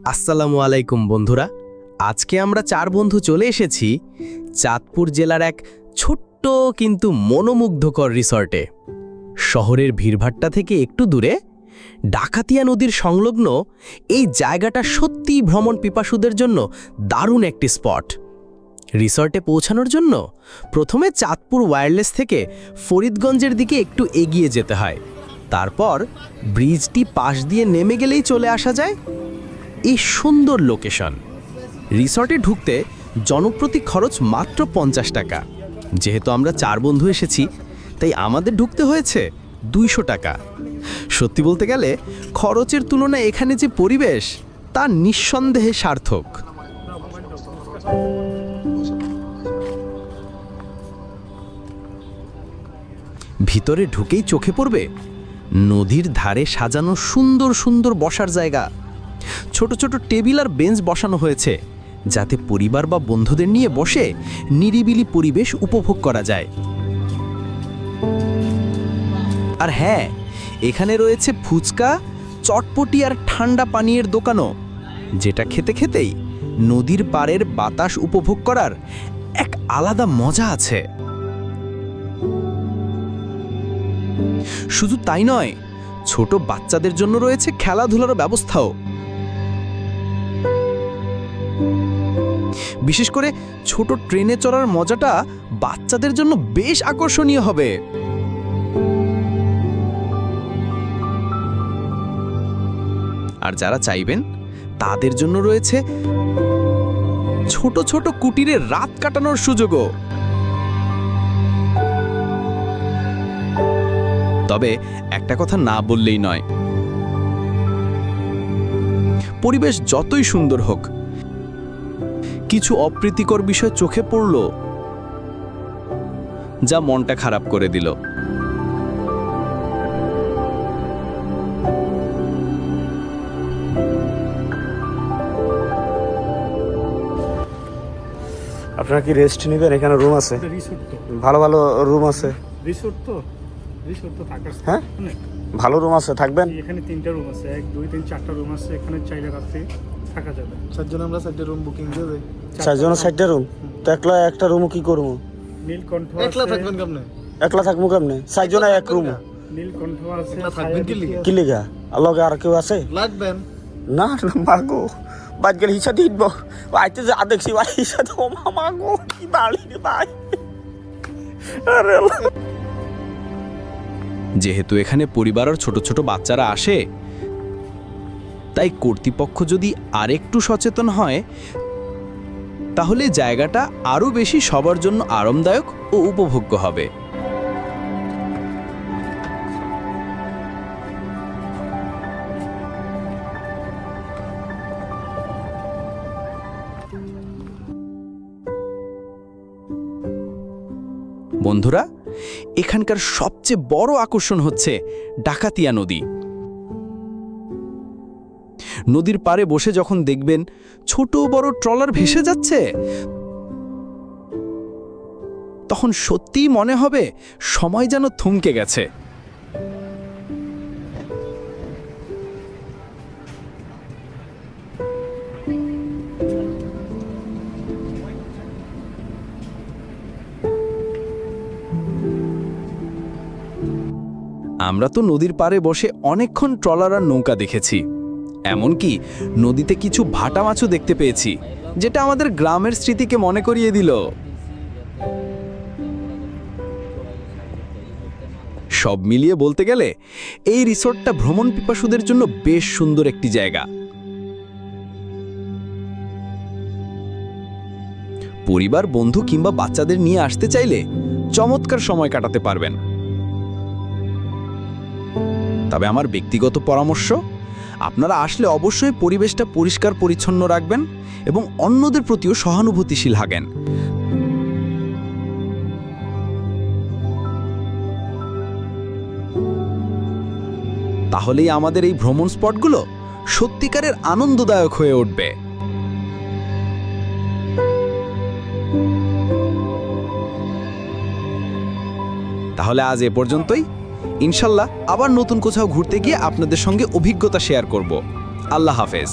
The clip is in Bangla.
আসসালামু আলাইকুম বন্ধুরা। আজকে আমরা 4 বন্ধু চলে এসেছি চাঁদপুর জেলার এক ছোট্ট কিন্তু মনোমুগ্ধকর রিসর্টে। শহরের ভিড়ভাট্টা থেকে একটু দূরে ডাকাতিয়া নদীর সংলগ্ন এই জায়গাটা সত্যিই ভ্রমণ পিপাসুদের জন্য দারুণ একটি স্পট। রিসর্টে পৌঁছানোর জন্য প্রথমে চাঁদপুর ওয়্যারলেস থেকে ফরিদগঞ্জের দিকে একটু এগিয়ে যেতে হয়। তারপর ব্রিজটি পাশ দিয়ে নেমে গেলেই চলে আসা যায় এই সুন্দর লোকেশন। রিসর্টে ঢুকতে জনপ্রতি খরচ মাত্র 50 টাকা। যেহেতু আমরা 4 বন্ধু এসেছি তাই আমাদের ঢুকতে হয়েছে 200 টাকা। সত্যি বলতে গেলে খরচের তুলনায় এখানে যে পরিবেশ তা নিঃসন্দেহে সার্থক। ভিতরে ঢুকেই চোখে পড়বে নদীর ধারে সাজানো সুন্দর সুন্দর বসার জায়গা। ছোট ছোট টেবিল আর বেঞ্চ বসানো হয়েছে যাতে পরিবার বা বন্ধুদের নিয়ে বসে নিরিবিলি পরিবেশ উপভোগ করা যায়। আর হ্যাঁ, এখানে রয়েছে ফুচকা, চটপটি আর ঠান্ডা পানীয়ের দোকানও, যেটা খেতে খেতেই নদীর পাড়ের বাতাস উপভোগ করার এক আলাদা মজা আছে। শুধু তাই নয়, ছোট বাচ্চাদের জন্য রয়েছে খেলাধুলার ব্যবস্থাও। বিশেষ করে ছোট ট্রেনে চড়ার মজাটা বাচ্চাদের জন্য বেশ আকর্ষণীয় হবে। আর যারা চাইবেন তাদের জন্য রয়েছে ছোট ছোট কুটিরে রাত কাটানোর সুযোগও। তবে একটা কথা না বললেই নয়, পরিবেশ যতই সুন্দর হোক, কিছু অপ্রীতিকর বিষয় চোখে পড়ল যা মনটা খারাপ করে দিল। আপনারা কি রেস্ট নেবেন? এখানে রুম আছে, ভালো ভালো রুম আছে। রিসোর্ট তো থাকার হ্যাঁ, ভালো রুম আছে, থাকবেন। এখানে 3টা রুম আছে, 1 2 3 4টা রুম আছে। এখানে চাইলে রাতে থাকা যাবে। 4 জন আমরা 4টা রুম বুকিং দিয়ে দেই। 4 জন 4টা রুম, তো একলা একটা রুম কি করবো? নীলকণ্ঠ একলা আছে। থাকবেন কেমনে? একলা থাকবো কেমনে? 4 জন এক রুম নীলকণ্ঠ আছে। একলা থাকবেন কি লিগা? কি লিগা? আল্লাহকে আর কেউ আছে? লাগবেন না মাগো, বাদ গেলে হিসা দিয়ে দিব। আইতে যা দেখছি ভাই, হিসা তো মাগো কি বাড়ি রে ভাই। আরে যেহেতু এখানে পরিবারের ছোট ছোট বাচ্চারা আসে, তাই কর্তৃপক্ষ যদি আরেকটু সচেতন হয় তাহলে জায়গাটা আরো বেশি সবার জন্য আরামদায়ক ও উপভোগ্য হবে। বন্ধুরা, এখানকার সবচেয়ে বড় আকর্ষণ হচ্ছে ডাকাতিয়া নদী। নদীর পাড়ে বসে যখন দেখবেন ছোট বড় ট্রলার ভেসে যাচ্ছে, তখন সত্যিই মনে হবে সময় যেন থমকে গেছে। আমরা তো নদীর পাড়ে বসে অনেকক্ষণ ট্রলার আর নৌকা দেখেছি, এমনকি নদীতে কিছু ভাটা মাছও দেখতে পেয়েছি, যেটা আমাদের গ্রামের স্মৃতিকে মনে করিয়ে দিল। সব মিলিয়ে বলতে গেলে এই রিসোর্টটা ভ্রমণ পিপাসুদের জন্য বেশ সুন্দর একটি জায়গা। পরিবার, বন্ধু কিংবা বাচ্চাদের নিয়ে আসতে চাইলে চমৎকার সময় কাটাতে পারবেন। তবে আমার ব্যক্তিগত পরামর্শ, আপনারা আসলে অবশ্যই পরিবেশটা পরিষ্কার পরিচ্ছন্ন রাখবেন এবং অন্যদের প্রতিও সহানুভূতিশীল থাকেন। তাহলেই আমাদের এই ভ্রমণ স্পটগুলো সত্যিকারের আনন্দদায়ক হয়ে উঠবে। তাহলে আজ এ পর্যন্তই। ইনশাল্লাহ আবার নতুন কোথাও ঘুরতে গিয়ে আপনাদের সঙ্গে অভিজ্ঞতা শেয়ার করব। আল্লাহ হাফেজ।